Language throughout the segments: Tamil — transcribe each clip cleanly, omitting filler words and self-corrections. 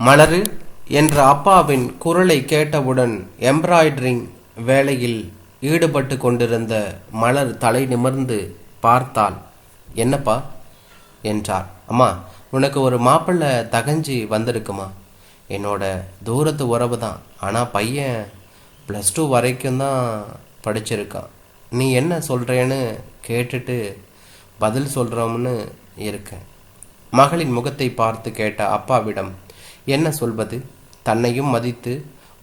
மலரு என்ற அப்பாவின் குரலை கேட்டவுடன் எம்ப்ராய்டரிங் வேலையில் ஈடுபட்டு கொண்டிருந்த மலர் தலை நிமிர்ந்து பார்த்தாள். என்னப்பா என்றார். அம்மா, உனக்கு ஒரு மாப்பிள்ளை தகஞ்சி வந்திருக்குமா? என்னோட தூரத்து உறவு தான். ஆனால் பையன் +2 வரைக்கும் தான் படிச்சிருக்கான். நீ என்ன சொல்கிறேன்னு கேட்டுட்டு பதில் சொல்கிறோம்னு இருக்கேன். மகளின் முகத்தை பார்த்து கேட்ட அப்பாவிடம் என்ன சொல்வது? தன்னையும் மதித்து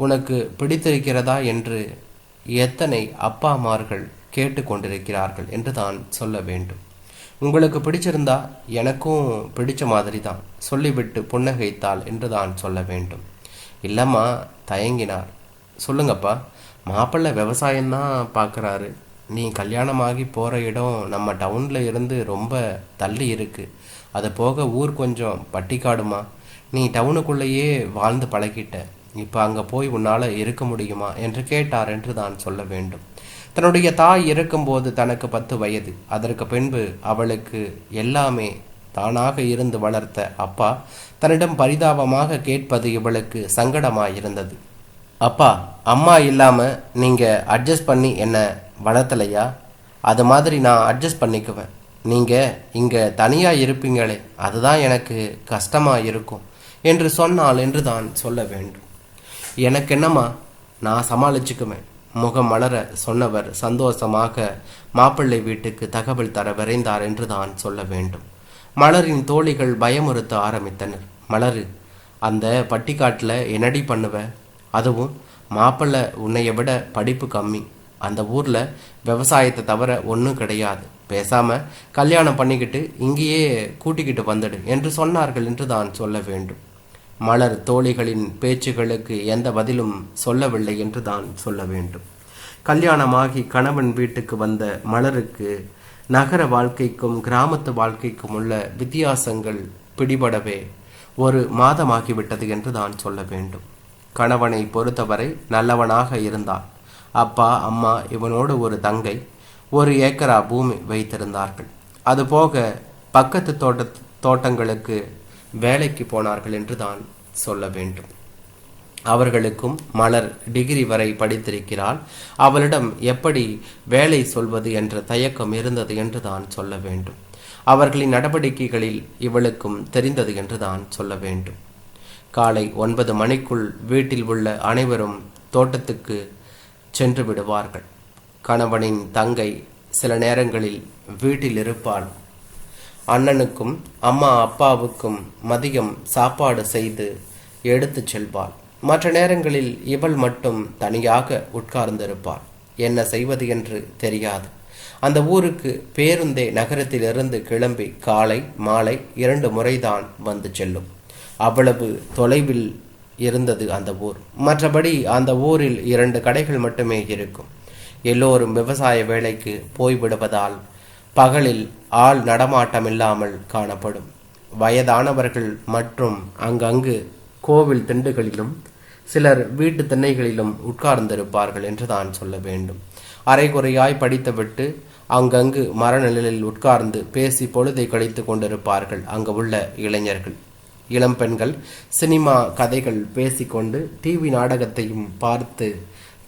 உனக்கு பிடித்திருக்கிறதா என்று எத்தனை அப்பாமார்கள் கேட்டு கொண்டிருக்கிறார்கள் என்று தான் சொல்ல வேண்டும். உங்களுக்கு பிடிச்சிருந்தா எனக்கும் பிடிச்ச மாதிரி தான் சொல்லிவிட்டு புன்னகைத்தாள் என்று தான் சொல்ல வேண்டும். இல்லைம்மா, தயங்கினார். சொல்லுங்கப்பா, மாப்பிள்ளை விவசாயம்தான் பார்க்குறாரு. நீ கல்யாணமாகி போகிற இடம் நம்ம டவுனில் இருந்து ரொம்ப தள்ளி இருக்குது. அது போக ஊர் கொஞ்சம் பட்டிக்காடுமா. நீ டவுனுக்குள்ளேயே வாழ்ந்து பழகிட்ட. இப்போ அங்கே போய் உன்னால் இருக்க முடியுமா என்று கேட்டார் என்று தான் சொல்ல வேண்டும். தன்னுடைய தாய் இருக்கும்போது தனக்கு 10 வயது. அதற்கு பின்பு அவளுக்கு எல்லாமே தானாக இருந்து வளர்த்த அப்பா தன்னிடம் பரிதாபமாக கேட்பது இவளுக்கு சங்கடமாயிருந்தது. அப்பா, அம்மா இல்லாமல் நீங்கள் அட்ஜஸ்ட் பண்ணி என்னை வளர்த்தலையா? அது மாதிரி நான் அட்ஜஸ்ட் பண்ணிக்குவேன். நீங்கள் இங்கே தனியாக இருப்பீங்களே, அதுதான் எனக்கு கஷ்டமாக இருக்கும் என்று சொன்னால் என்று தான் சொல்ல வேண்டும். எனக்கு என்னம்மா, நான் சமாளிச்சுக்குவேன். முகம் மலர சொன்னவர் சந்தோஷமாக மாப்பிள்ளை வீட்டுக்கு தகவல் தர விரைந்தார் என்று தான் சொல்ல வேண்டும். மலரின் தோழிகள் பயமுறுத்த ஆரம்பித்தனர். மலரு, அந்த பட்டிக்காட்டில் என்னடி பண்ணுவ? அதுவும் மாப்பிள்ளை உன்னைய விட படிப்பு கம்மி. அந்த ஊரில் விவசாயத்தை தவிர ஒன்றும் கிடையாது. பேசாமல் கல்யாணம் பண்ணிக்கிட்டு இங்கேயே கூட்டிக்கிட்டு வந்துடு என்று சொன்னார்கள் என்று தான் சொல்ல வேண்டும். மலர் தோழிகளின் பேச்சுகளுக்கு எந்த பதிலும் சொல்லவில்லை என்று தான் சொல்ல வேண்டும். கல்யாணமாகி கணவன் வீட்டுக்கு வந்த மலருக்கு நகர வாழ்க்கைக்கும் கிராமத்து வாழ்க்கைக்கும் உள்ள வித்தியாசங்கள் பிடிபடவே 1 மாதமாகிவிட்டது என்று தான் சொல்ல வேண்டும். கணவனை பொறுத்தவரை நல்லவனாக இருந்தான். அப்பா, அம்மா, இவனோடு ஒரு தங்கை, 1 ஏக்கரா பூமி வைத்திருந்தார்கள். அதுபோக பக்கத்து தோட்டங்களுக்கு வேலைக்கு போனார்கள் என்று தான் சொல்ல வேண்டும். அவர்களுக்கும் மலர் டிகிரி வரை படித்திருக்கிறாள். அவளிடம் எப்படி வேலை சொல்வது என்ற தயக்கம் இருந்தது என்று தான் சொல்ல வேண்டும். அவர்களின் நடவடிக்கைகளில் இவளுக்கும் தெரிந்தது என்று தான் சொல்ல வேண்டும். காலை 9 மணிக்குள் வீட்டில் உள்ள அனைவரும் தோட்டத்துக்கு சென்று விடுவார்கள். கணவனின் தங்கை சில நேரங்களில் வீட்டில் இருப்பாள். அண்ணனுக்கும் அம்மா அப்பாவுக்கும் மதியம் சாப்பாடு செய்து எடுத்து செல்வாள். மற்ற நேரங்களில் இவள் மட்டும் தனியாக உட்கார்ந்திருப்பாள். என்ன செய்வது என்று தெரியாது. அந்த ஊருக்கு பேருந்தே நகரத்திலிருந்து கிளம்பி காலை மாலை 2 முறைதான் வந்து செல்லும். அவ்வளவு தொலைவில் இருந்தது அந்த ஊர். மற்றபடி அந்த ஊரில் 2 கடைகள் மட்டுமே இருக்கும். எல்லோரும் விவசாய வேலைக்கு போய்விடுவதால் பகலில் ஆள் நடமாட்டம் இல்லாமல் காணப்படும். வயதானவர்கள் மற்றும் அங்கங்கு கோவில் திண்டுகளிலும் சிலர் வீட்டு திண்ணைகளிலும் உட்கார்ந்திருப்பார்கள் என்று தான் சொல்ல வேண்டும். அரைகுறையாய் படித்துவிட்டு அங்கங்கு மரநிழலில் உட்கார்ந்து பேசி பொழுதை கழித்து கொண்டிருப்பார்கள் அங்கு உள்ள இளைஞர்கள். இளம்பெண்கள் சினிமா கதைகள் பேசிக்கொண்டு டிவி நாடகத்தையும் பார்த்து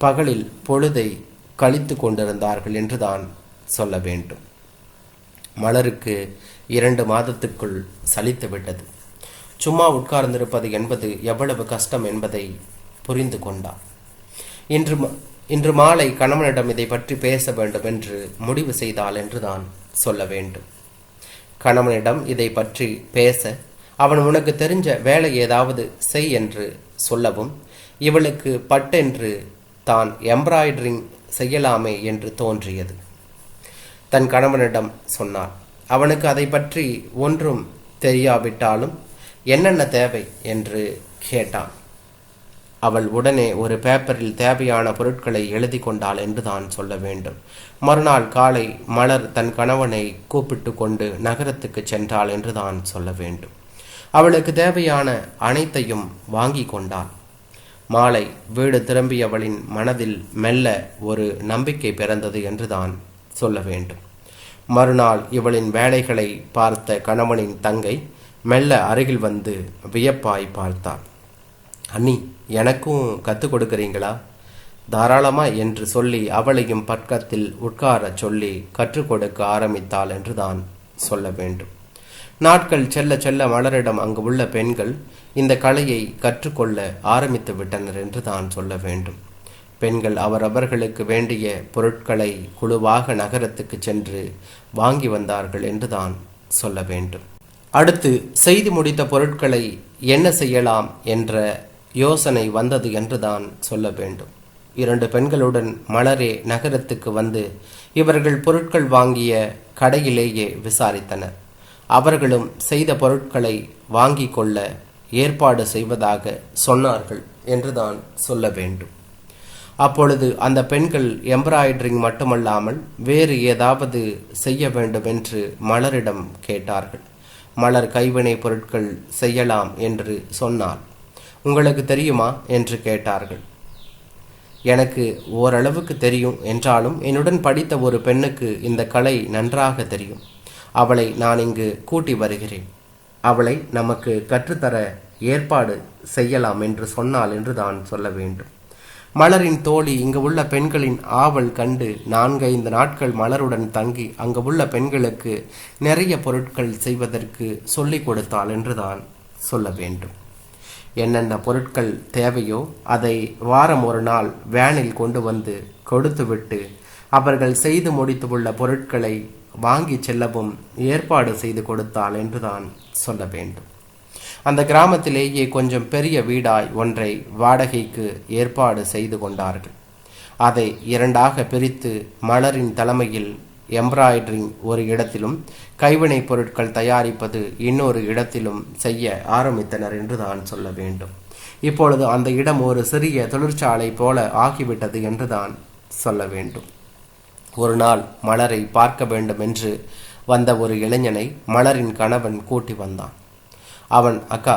பகலில் பொழுதை கழித்து கொண்டிருந்தார்கள் என்று தான் சொல்ல வேண்டும். மலருக்கு 2 மாதத்துக்குள் சலித்து விட்டது. சும்மா உட்கார்ந்திருப்பது என்பது எவ்வளவு கஷ்டம் என்பதை புரிந்து கொண்டார். இன்று மாலை கணவனிடம் இதை பற்றி பேச வேண்டும் என்று முடிவு செய்தாள் என்று தான் சொல்ல வேண்டும். கணவனிடம் இதை பற்றி பேச அவன் உனக்கு தெரிஞ்ச வேலை ஏதாவது செய் என்று சொல்லவும் இவளுக்கு பட்டென்று தான் எம்ப்ராய்டரிங் செய்யலாமே என்று தோன்றியது. தன் கணவனிடம் சொன்னார். அவனுக்கு அதை பற்றி ஒன்றும் தெரியாவிட்டாலும் என்னென்ன தேவை என்று கேட்டான். அவள் உடனே ஒரு பேப்பரில் தேவையான பொருட்களை எழுதி கொண்டாள் என்று தான் சொல்ல வேண்டும். மறுநாள் காலை மலர் தன் கணவனை கூப்பிட்டு கொண்டு நகரத்துக்கு சென்றாள் என்று தான் சொல்ல வேண்டும். அவளுக்கு தேவையான அனைத்தையும் வாங்கி கொண்டாள். மாலை வீடு திரும்பியவளின் மனதில் மெல்ல ஒரு நம்பிக்கை பிறந்தது என்று தான் சொல்ல வேண்டும். மறுநாள் இவளின் வேலைகளை பார்த்த கணவனின் தங்கை மெல்ல அருகில் வந்து வியப்பாய் பார்த்தாள். அண்ணி, எனக்கும் கற்றுக் கொடுக்குறீங்களா? தாராளமா என்று சொல்லி அவளையும் பக்கத்தில் உட்காரச் சொல்லி கற்றுக் கொடுக்க ஆரம்பித்தாள் என்று தான் சொல்ல வேண்டும். நாட்கள் செல்ல செல்ல மலரிடம் அங்கு உள்ள பெண்கள் இந்த கலையை கற்றுக்கொள்ள ஆரம்பித்து விட்டனர் என்று தான் சொல்ல வேண்டும். பெண்கள் அவரவர்களுக்கு வேண்டிய பொருட்களை குழுவாக நகரத்துக்கு சென்று வாங்கி வந்தார்கள் என்று தான் சொல்ல வேண்டும். அடுத்து செய்து முடித்த பொருட்களை என்ன செய்யலாம் என்ற யோசனை வந்தது என்று தான் சொல்ல வேண்டும். 2 பெண்களுடன் மலரே நகரத்துக்கு வந்து இவர்கள் பொருட்கள் வாங்கிய கடையிலேயே விசாரித்தனர். அவர்களும் செய்த பொருட்களை வாங்கி கொள்ள ஏற்பாடு செய்வதாக சொன்னார்கள் என்றுதான் சொல்ல வேண்டும். அப்பொழுது அந்த பெண்கள் எம்ப்ராய்டரிங் மட்டுமல்லாமல் வேறு ஏதாவது செய்ய வேண்டும் என்று மலரிடம் கேட்டார்கள். மலர் கைவினை பொருட்கள் செய்யலாம் என்று சொன்னாள். உங்களுக்கு தெரியுமா என்று கேட்டார்கள். எனக்கு ஓரளவுக்கு தெரியும் என்றாலும் என்னுடன் படித்த ஒரு பெண்ணுக்கு இந்த கலை நன்றாக தெரியும். அவளை நான் இங்கு கூட்டி வருகிறேன். அவளை நமக்கு கற்றுத்தர ஏற்பாடு செய்யலாம் என்று சொன்னாள் என்று தான் சொல்ல வேண்டும். மலரின் தோழி இங்கு உள்ள பெண்களின் ஆவல் கண்டு 4-5 நாட்கள் மலருடன் தங்கி அங்கு உள்ள பெண்களுக்கு நிறைய பொருட்கள் செய்வதற்கு சொல்லிக் கொடுத்தாள் என்று தான் சொல்ல வேண்டும். என்னென்ன பொருட்கள் தேவையோ அதை வாரம் ஒரு நாள் வேனில் கொண்டு வந்து கொடுத்துவிட்டு அவர்கள் செய்து முடித்துள்ள பொருட்களை வாங்கி செல்லவும் ஏற்பாடு செய்து கொடுத்தாள் என்று தான் சொல்ல வேண்டும். அந்த கிராமத்திலேயே கொஞ்சம் பெரிய வீடாய் ஒன்றை வாடகைக்கு ஏற்பாடு செய்து கொண்டார்கள். அதை 2ஆக பிரித்து மலரின் தலைமையில் எம்ப்ராய்டரிங் ஒரு இடத்திலும் கைவினை பொருட்கள் தயாரிப்பது இன்னொரு இடத்திலும் செய்ய ஆரம்பித்தனர் என்று தான் சொல்ல வேண்டும். இப்பொழுது அந்த இடம் ஒரு சிறிய தொழிற்சாலை போல ஆகிவிட்டது என்று தான் சொல்ல வேண்டும். ஒரு நாள் மலரை பார்க்க வேண்டும் என்று வந்த ஒரு இளைஞனை மலரின் கணவன் கூட்டி வந்தான். அவன், அக்கா,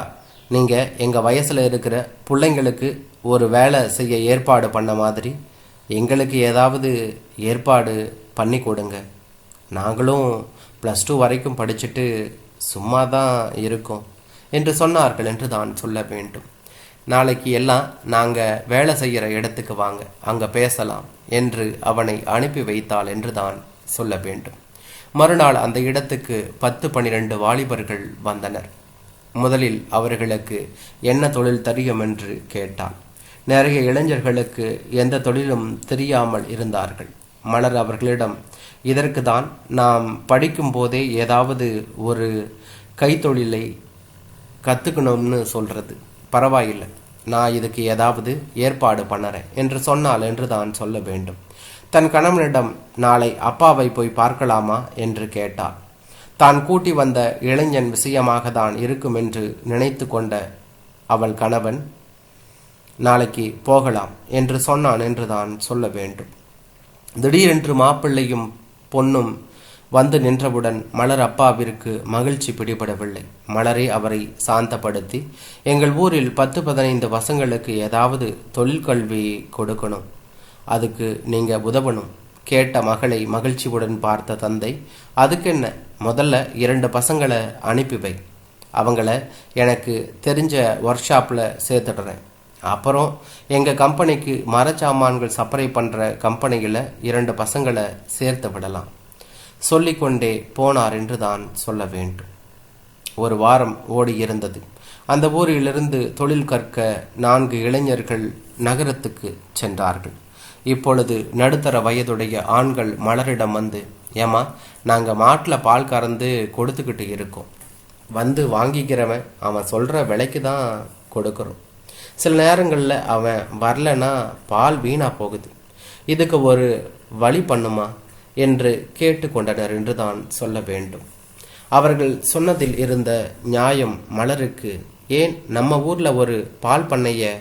நீங்கள் எங்கள் வயசில் இருக்கிற பிள்ளைங்களுக்கு ஒரு வேலை செய்ய ஏற்பாடு பண்ண மாதிரி எங்களுக்கு ஏதாவது ஏற்பாடு பண்ணி கொடுங்க. நாங்களும் +2 வரைக்கும் படிச்சுட்டு சும்மா தான் இருக்கோம் என்று சொன்னார்கள் என்று தான் சொல்ல வேண்டும். நாளைக்கு எல்லாம் நாங்கள் வேலை செய்கிற இடத்துக்கு வாங்க, அங்கே பேசலாம் என்று அவனை அனுப்பி வைத்தாள் என்று தான் சொல்ல வேண்டும். மறுநாள் அந்த இடத்துக்கு 10-12 வாலிபர்கள் வந்தனர். முதலில் அவர்களுக்கு என்ன தொழில் தெரியும் என்று கேட்டான். நிறைய இளைஞர்களுக்கு எந்த தொழிலும் தெரியாமல் இருந்தார்கள். மலர் அவர்களிடம், இதற்கு தான் நாம் படிக்கும் போதே ஏதாவது ஒரு கைத்தொழிலை கற்றுக்கணும்னு சொல்கிறது. பரவாயில்லை, நான் இதுக்கு ஏதாவது ஏற்பாடு பண்ணுறேன் என்று சொன்னால் என்று தான் சொல்ல வேண்டும். தன் கணவனிடம், நாளை அப்பாவை போய் பார்க்கலாமா என்று கேட்டாள். தான் கூட்டி வந்த இளைஞன் விஷயமாக தான் இருக்கும் என்று நினைத்து கொண்ட அவள் கணவன், நாளைக்கு போகலாம் என்று சொன்னான் என்று தான் சொல்ல வேண்டும். திடீரென்று மாப்பிள்ளையும் பொண்ணும் வந்து நின்றவுடன் மலர் அப்பாவிற்கு மகிழ்ச்சி பிடிபடவில்லை. மலரே அவரை சாந்தப்படுத்தி, எங்கள் ஊரில் 10-15 பசங்களுக்கு ஏதாவது தொழிற்கல்வி கொடுக்கணும், அதுக்கு நீங்கள் உதவணும் கேட்ட மகளை மகிழ்ச்சியுடன் பார்த்த தந்தை, அதுக்கு என்ன, முதல்ல 2 பசங்களை அனுப்பி வை, அவங்கள எனக்கு தெரிஞ்ச ஒர்க் ஷாப்பில் சேர்த்துடுறேன். அப்புறம் எங்கள் கம்பெனிக்கு மரச்சாமான்கள் சப்ளை பண்ணுற கம்பெனியில் 2 பசங்களை சேர்த்து விடலாம் சொல்லிக்கொண்டே போனார் என்று தான் சொல்ல வேண்டும். ஒரு வாரம் ஓடி இருந்தது. அந்த ஊரிலிருந்து தொழில் கற்க 4 இளைஞர்கள் நகரத்துக்கு சென்றார்கள். இப்பொழுது நடுத்தர வயதுடைய ஆண்கள் மலரிடம் வந்து, ஏமா, நாங்கள் மாட்டில் பால் கறந்து கொடுத்துக்கிட்டு இருக்கோம், வந்து வாங்கிக்கிறவன் அவன் சொல்கிற விலைக்கு தான் கொடுக்குறோம். சில நேரங்களில் அவன் வரலன்னா பால் வீணாக போகுது, இதுக்கு ஒரு வழி பண்ணுமா என்று கேட்டுக்கொண்டனர் என்று தான் சொல்ல வேண்டும். அவர்கள் சொன்னதில் இருந்த நியாயம் மலருக்கு, ஏன் நம்ம ஊரில் ஒரு பால் பண்ணையை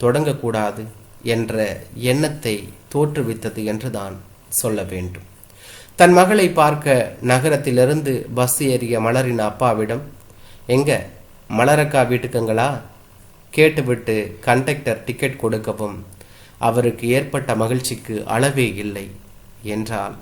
தொடங்கக்கூடாது என்ற எண்ணத்தை தோற்றுவித்தது என்று தான் சொல்ல வேண்டும். தன் மகளை பார்க்க நகரத்திலிருந்து பஸ் ஏறிய மலரின் அப்பாவிடம், எங்க மலரக்கா வீட்டுக்குங்களா கேட்டுவிட்டு கண்டக்டர் டிக்கெட் கொடுக்கவும் அவருக்கு ஏற்பட்ட மகிழ்ச்சிக்கு அளவே இல்லை என்றான்.